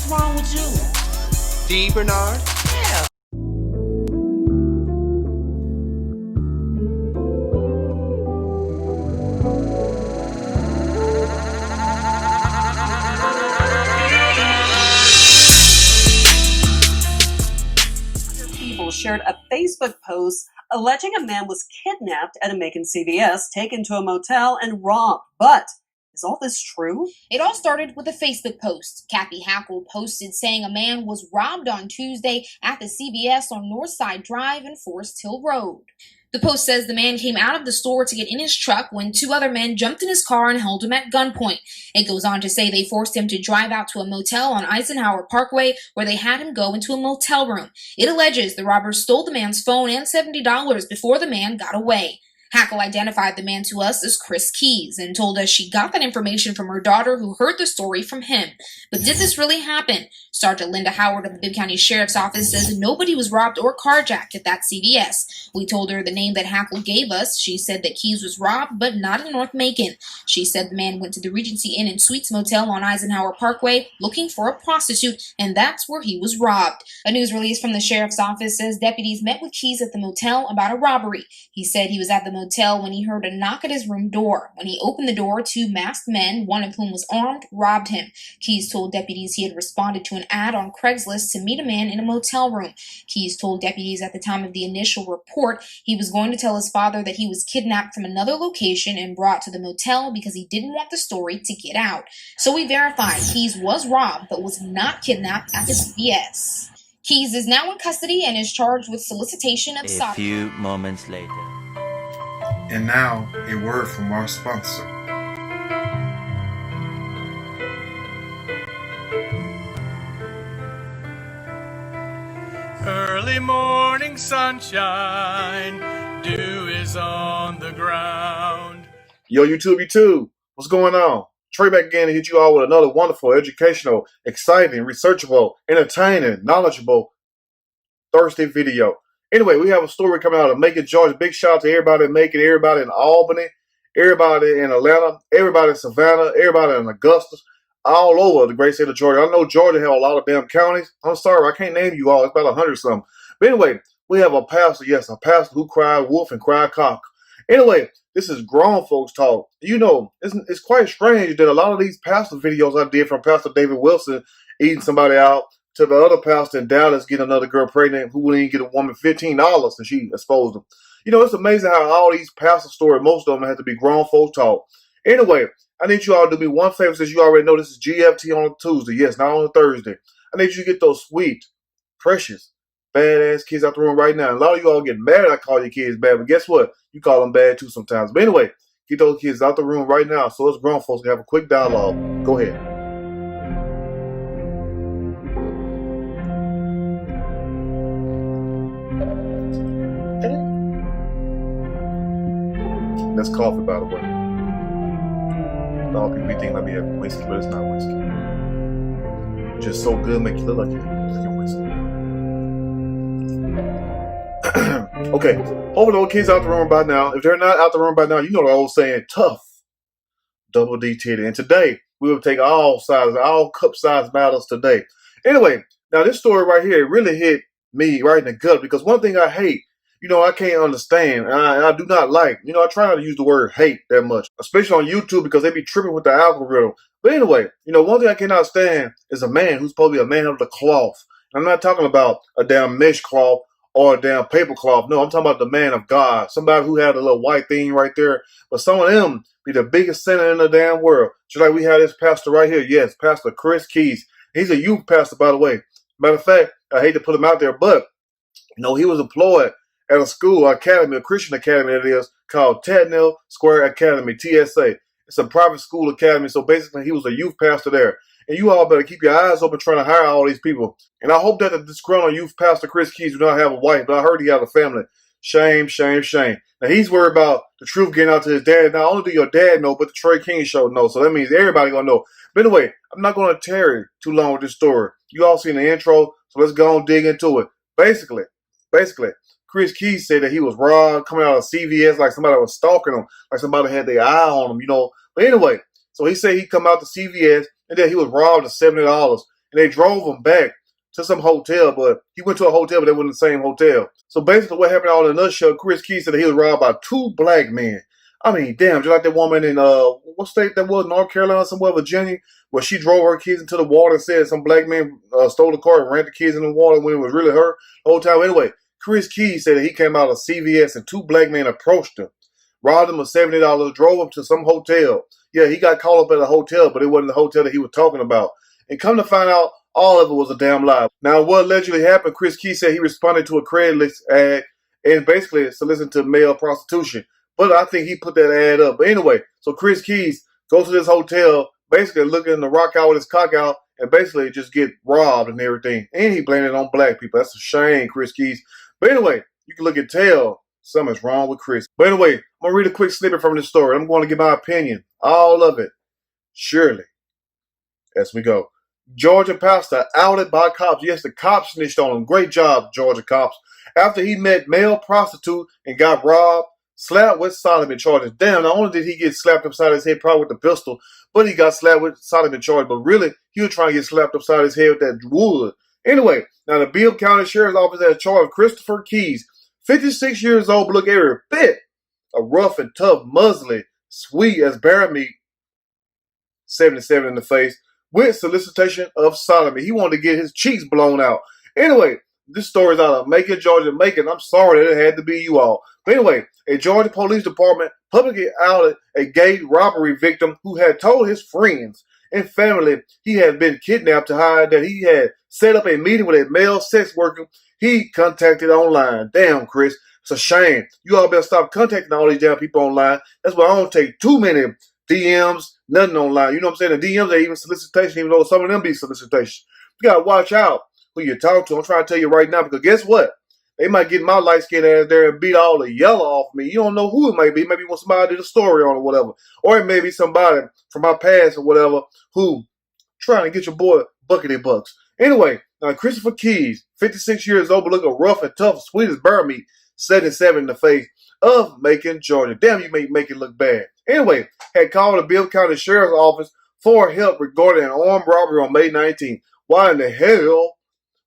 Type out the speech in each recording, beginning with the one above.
What's wrong with you? D. Bernard? Yeah. People shared a Facebook post alleging a man was kidnapped at a Macon CVS, taken to a motel, and robbed. But is all this true? It all started with a Facebook post. Kathy Hackle posted saying a man was robbed on Tuesday at the CVS on Northside Drive and Forest Hill Road. The post says the man came out of the store to get in his truck when two other men jumped in his car and held him at gunpoint. It goes on to say they forced him to drive out to a motel on Eisenhower Parkway where they had him go into a motel room. It alleges the robbers stole the man's phone and $70 before the man got away. Hackle identified the man to us as Chris Keys and told us she got that information from her daughter who heard the story from him. But did this really happen? Sergeant Linda Howard of the Bibb County Sheriff's Office says nobody was robbed or carjacked at that CVS. We told her the name that Hackle gave us. She said that Keys was robbed, but not in North Macon. She said the man went to the Regency Inn and Suites Motel on Eisenhower Parkway looking for a prostitute, and that's where he was robbed. A news release from the Sheriff's Office says deputies met with Keys at the motel about a robbery. He said he was at the motel when he heard a knock at his room door. When he opened the door, two masked men, one of whom was armed, robbed him. Keys told deputies he had responded to an ad on Craigslist to meet a man in a motel room. Keys told deputies at the time of the initial report he was going to tell his father that he was kidnapped from another location and brought to the motel because he didn't want the story to get out. So we verified Keys was robbed but was not kidnapped at the CVS. Keys is now in custody and is charged with solicitation of sodomy. A few moments later. And now, a word from our sponsor. Early morning sunshine, dew is on the ground. Yo, YouTube, what's going on? Trey back again to hit you all with another wonderful, educational, exciting, researchable, entertaining, knowledgeable Thursday video. Anyway, we have a story coming out of Macon, Georgia. Big shout out to everybody in Macon, everybody in Albany, everybody in Atlanta, everybody in Savannah, everybody in Augusta, all over the great state of Georgia. I know Georgia have a lot of damn counties. I'm sorry, I can't name you all. It's about 100 something. But anyway, we have a pastor, yes, a pastor who cried wolf and cried cock. Anyway, this is grown folks talk. You know, it's quite strange that a lot of these pastor videos I did from Pastor David Wilson eating somebody out to the other pastor in Dallas getting another girl pregnant who wouldn't even get a woman $15 and she exposed them. You know, it's amazing how all these pastor stories, most of them have to be grown folks talk. Anyway, I need you all to do me one favor since you already know this is GFT on a Tuesday. Yes, not on a Thursday. I need you to get those sweet, precious, badass kids out the room right now. And a lot of you all get mad I call your kids bad, but guess what? You call them bad too sometimes. But anyway, get those kids out the room right now so us grown folks can have a quick dialogue. Go ahead. That's coffee, by the way. A lot of people be thinking I be having whiskey, but it's not whiskey. Just so good, make you look like you're drinking whiskey. Okay, hopefully those kids out the room by now. If they're not out the room by now, you know the old saying, tough, double D titty. And today, we will take all sizes, all cup size battles today. Anyway, now this story right here really hit me right in the gut because one thing I hate, you know, I can't understand, and I do not like. You know, I try not to use the word hate that much, especially on YouTube because they be tripping with the algorithm. But anyway, you know, one thing I cannot stand is a man who's supposed to be a man of the cloth. And I'm not talking about a damn mesh cloth or a damn paper cloth. No, I'm talking about the man of God, somebody who had a little white thing right there. But some of them be the biggest sinner in the damn world. Just like we have this pastor right here. Yes, Pastor Chris Keys. He's a youth pastor, by the way. Matter of fact, I hate to put him out there, but, you know, he was employed at a school, academy, a Christian academy it is, called Tadnell Square Academy, TSA. It's a private school academy, so basically he was a youth pastor there. And you all better keep your eyes open trying to hire all these people. And I hope that the disgruntled youth pastor Chris Keys do not have a wife, but I heard he has a family. Shame, shame, shame. Now he's worried about the truth getting out to his dad. Not only do your dad know, but the Trey King show knows. So that means everybody gonna know. But anyway, I'm not gonna tarry too long with this story. You all seen the intro, so let's go and dig into it. Basically, Chris Keys said that he was robbed coming out of CVS, like somebody was stalking him, like somebody had their eye on him, you know. But anyway, so he said he come out to CVS and then he was robbed of $70. and they drove him back to some hotel, but he went to a hotel, but they weren't in the same hotel. So basically what happened all in a nutshell, Chris Keys said that he was robbed by 2 black men. I mean, damn, just like that woman in, what state that was, North Carolina, somewhere, Virginia, where she drove her kids into the water and said some black man stole the car and ran the kids in the water when it was really her the whole time. Anyway, Chris Keys said that he came out of CVS and 2 black men approached him, robbed him of $70, drove him to some hotel. Yeah, he got called up at a hotel, but it wasn't the hotel that he was talking about. And come to find out, all of it was a damn lie. Now, what allegedly happened, Chris Keys said he responded to a Craigslist ad and basically solicited to male prostitution. But I think he put that ad up. But anyway, so Chris Keys goes to this hotel, basically looking to rock out with his cock out and basically just get robbed and everything. And he blamed it on black people. That's a shame, Chris Keys. But anyway, you can look and tell something's wrong with Chris. But anyway, I'm going to read a quick snippet from this story. I'm going to give my opinion. All of it. Surely. As we go. Georgia pastor outed by cops. Yes, the cops snitched on him. Great job, Georgia cops. After he met male prostitute and got robbed, slapped with sodomy charges. Damn, not only did he get slapped upside his head probably with the pistol, but he got slapped with sodomy charges. But really, he was trying to get slapped upside his head with that wood. Anyway, now the Bibb County Sheriff's Office has charged Christopher Keys, 56 years old, but look every bit a rough and tough, muzzly, sweet as bear meat, 77 in the face, with solicitation of sodomy. He wanted to get his cheeks blown out. Anyway, this story is out of Macon, Georgia. Macon, I'm sorry that it had to be you all. But anyway, a Georgia police department publicly outed a gay robbery victim who had told his friends and family he had been kidnapped to hide that he had set up a meeting with a male sex worker he contacted online. Damn, Chris, it's a shame. You all better stop contacting all these damn people online. That's why I don't take too many DMs, nothing online. You know what I'm saying? The DMs are even solicitation, even though some of them be solicitation. You gotta watch out who you talk to. I'm trying to tell you right now, because guess what? They might get my light-skinned ass there and beat all the yellow off me. You don't know who it may be. Maybe when somebody did a story on it or whatever. Or it may be somebody from my past or whatever who trying to get your boy buckety bucks. Anyway, Christopher Keys, 56 years old, but looking rough and tough, sweet as bear meat, 77 in the face, of Macon, Georgia. Damn, you make it look bad. Anyway, had called the Bibb County Sheriff's Office for help regarding an armed robbery on May 19th. Why in the hell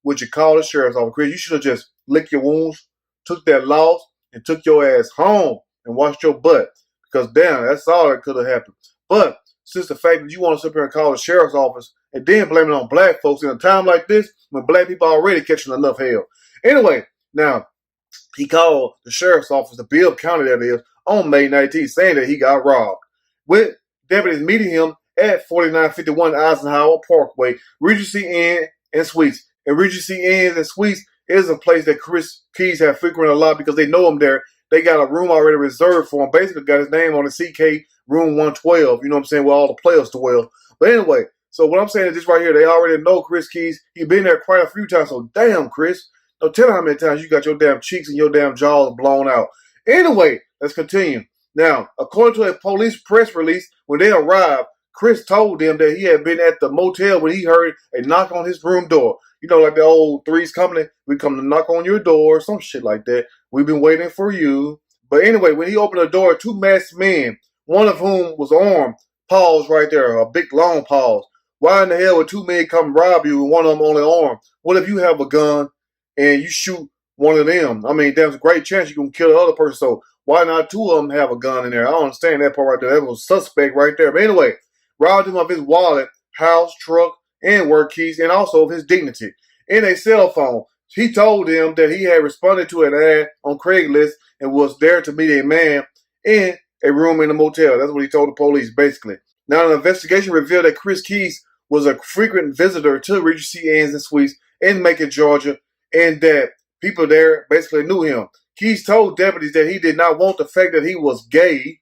would you call the Sheriff's Office, Chris? You should have just licked your wounds, took that loss, and took your ass home and washed your butt. Because damn, that's all that could have happened. But since the fact that you want to sit here and call the Sheriff's Office and then blame it on black folks in a time like this, when black people are already catching enough hell. Anyway, now, he called the Sheriff's Office, the Bibb County that is, on May 19th, saying that he got robbed. With deputies meeting him at 4951 Eisenhower Parkway, Regency Inn and Suites. And Regency Inns and Suites is a place that Chris Keys have frequented a lot because they know him there. They got a room already reserved for him. Basically got his name on the CK room 112, you know what I'm saying, where all the players dwell. But anyway, so what I'm saying is this right here. They already know Chris Keys. He's been there quite a few times. So damn, Chris. Don't tell how many times you got your damn cheeks and your damn jaws blown out. Anyway, let's continue. Now, according to a police press release, when they arrived, Chris told them that he had been at the motel when he heard a knock on his room door. You know, like the old Three's Company, we come to knock on your door, some shit like that. We've been waiting for you. But anyway, when he opened the door, 2 masked men, one of whom was armed, paused right there, a big long pause. Why in the hell would 2 men come rob you and one of them only armed? What if you have a gun and you shoot one of them? I mean, there's a great chance you're going to kill the other person. So why not 2 of them have a gun in there? I don't understand that part right there. That was suspect right there. But anyway, robbed him of his wallet, house, truck, and work keys, and also of his dignity. In a cell phone, he told them that he had responded to an ad on Craigslist and was there to meet a man in a room in a motel. That's what he told the police, basically. Now, an investigation revealed that Chris Keys was a frequent visitor to Regency Inns and Suites in Macon, Georgia, and that people there basically knew him. Keys told deputies that he did not want the fact that he was gay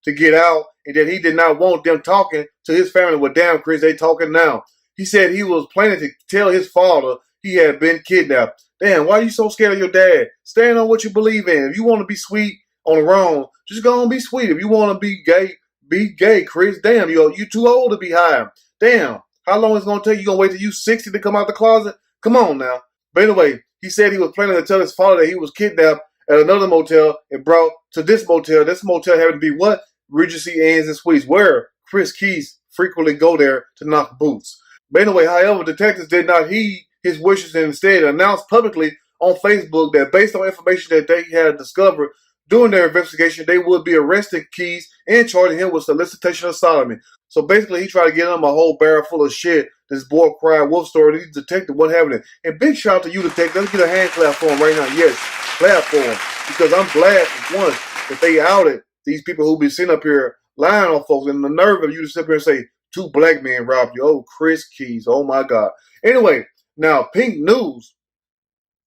to get out, and that he did not want them talking to his family. Well, damn, Chris, they talking now. He said he was planning to tell his father he had been kidnapped. Damn, why are you so scared of your dad? Stand on what you believe in. If you want to be sweet on the wrong, just go and be sweet. If you want to be gay, Chris. Damn, you too old to be high. Damn, how long is it going to take? You going to wait till you 60 to come out the closet? Come on now. But anyway, he said he was planning to tell his father that he was kidnapped at another motel and brought to this motel. This motel happened to be what? Regency Inns and Suites, where Chris Keys frequently go there to knock boots. But anyway, however, detectives did not heed his wishes and instead announced publicly on Facebook that based on information that they had discovered during their investigation, they would be arresting Keys and charging him with solicitation of sodomy. So basically, he tried to get him a whole barrel full of shit. This boy cried wolf story. These detectives, what happened? And big shout out to you, detective. Let's get a hand clap for him right now. Yes, clap for him. Because I'm glad, for one, that they outed these people who be sitting up here lying on folks. And the nerve of you to sit up here and say, 2 black men robbed you. Oh, Chris Keys. Oh, my God. Anyway, now, Pink News.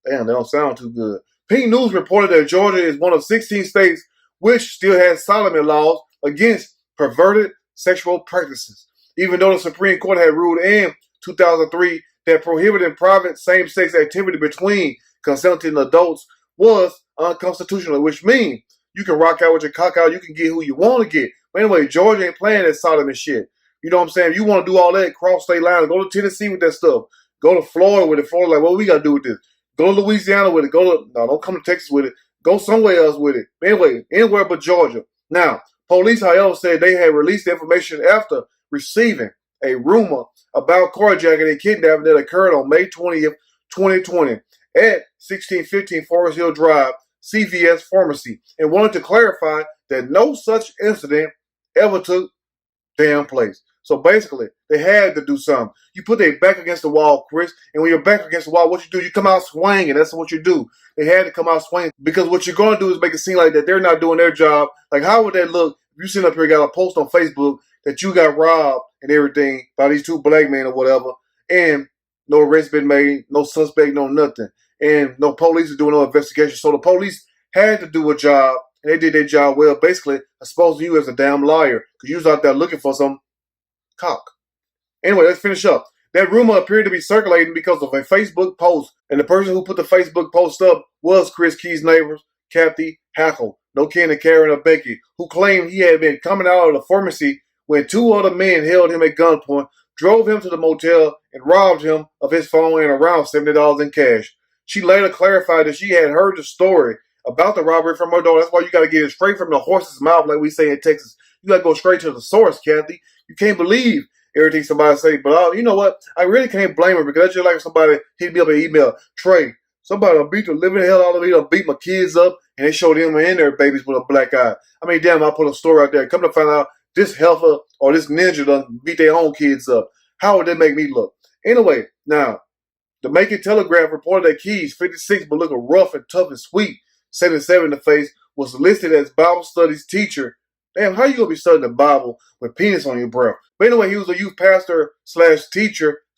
Damn, they don't sound too good. Pink News reported that Georgia is one of 16 states which still has sodomy laws against perverted sexual practices. Even though the Supreme Court had ruled in 2003 that prohibiting private same-sex activity between consenting adults was unconstitutional, which means you can rock out with your cock out, you can get who you want to get. But anyway, Georgia ain't playing that sodomy shit. You know what I'm saying? If you want to do all that, cross state lines, go to Tennessee with that stuff. Go to Florida with it. Florida, like, what we got to do with this? Go to Louisiana with it. No, don't come to Texas with it. Go somewhere else with it. Anyway, anywhere but Georgia. Now, police, however, said they had released the information after receiving a rumor about carjacking and kidnapping that occurred on May 20th, 2020 at 1615 Forest Hill Drive, CVS Pharmacy, and wanted to clarify that no such incident ever took damn place. So basically, they had to do something. You put their back against the wall, Chris, and when you're back against the wall, what you do, you come out swinging. That's what you do. They had to come out swinging because what you're going to do is make it seem like that they're not doing their job. Like, how would that look if you sit up here and got a post on Facebook that you got robbed and everything by these 2 black men or whatever, and no arrest been made, no suspect, no nothing, and no police are doing no investigation. So the police had to do a job, and they did their job well, basically exposing you as a damn liar because you was out there looking for some cock. Anyway, let's finish up. That rumor appeared to be circulating because of a Facebook post, and the person who put the Facebook post up was Chris Key's neighbors, Kathy Hackle, no kin to Karen or Becky, who claimed he had been coming out of the pharmacy when 2 other men held him at gunpoint, drove him to the motel, and robbed him of his phone and around $70 in cash. She later clarified that she had heard the story about the robbery from her daughter. That's why you got to get it straight from the horse's mouth, like we say in Texas. You got to go straight to the source, Kathy. You can't believe everything somebody say, but you know what? I really can't blame her because that's just like somebody hit me up an email. Trey, somebody beat the living hell out of me, beat my kids up, and they showed them in their babies with a black eye. I mean, damn, I put a story out there. Come to find out, this heifer or this ninja done beat their own kids up. How would that make me look? Anyway, now, the Macon Telegraph reported that Keys, 56, but looking rough and tough and sweet, 77 in the face, was listed as Bible studies teacher. Damn, how you gonna be studying the Bible with penis on your breath? But anyway, he was a youth pastor / teacher /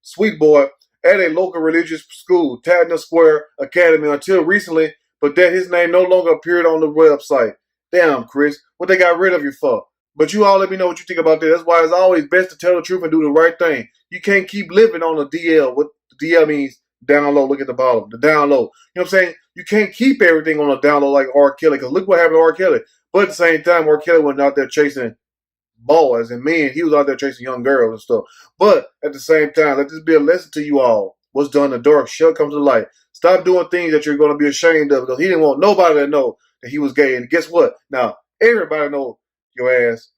sweet boy at a local religious school, Tadna Square Academy, until recently, but that his name no longer appeared on the website. Damn, Chris, what they got rid of you for? But you all let me know what you think about that. That's why it's always best to tell the truth and do the right thing. You can't keep living on the DL. What the DL means, down low. Look at the bottom, the down low. You know what I'm saying? You can't keep everything on the down low like R. Kelly, because look what happened to R. Kelly. But at the same time, R. Kelly wasn't out there chasing boys and men. He was out there chasing young girls and stuff. But at the same time, let this be a lesson to you all. What's done in the dark shall come to the light. Stop doing things that you're going to be ashamed of because he didn't want nobody to know that he was gay. And guess what? Now, everybody knows your ass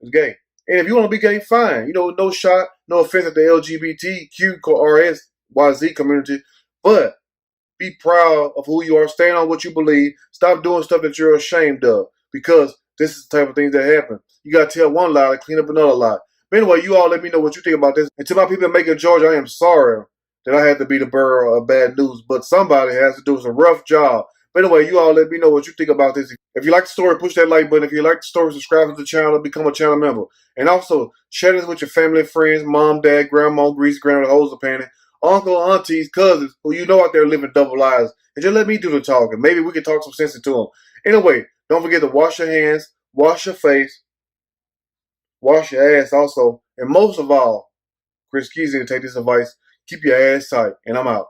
is gay. And if you want to be gay, fine. You know, no shot, no offense at the LGBTQRSYZ community. But be proud of who you are. Stand on what you believe. Stop doing stuff that you're ashamed of because this is the type of things that happen. You got to tell one lie to clean up another lie. But anyway, you all let me know what you think about this. And to my people in Macon, Georgia, I am sorry that I had to be the bearer of bad news, but somebody has to do some rough job. But anyway, you all let me know what you think about this. If you like the story, push that like button. If you like the story, subscribe to the channel, become a channel member. And also, share this with your family and friends, mom, dad, grandma, grease, grandma, hose, panty, uncle, aunties, cousins, who you know out there living double lives. And just let me do the talking. Maybe we can talk some sense into them. Anyway, don't forget to wash your hands, wash your face, wash your ass also. And most of all, Chris Keys, to take this advice, keep your ass tight. And I'm out.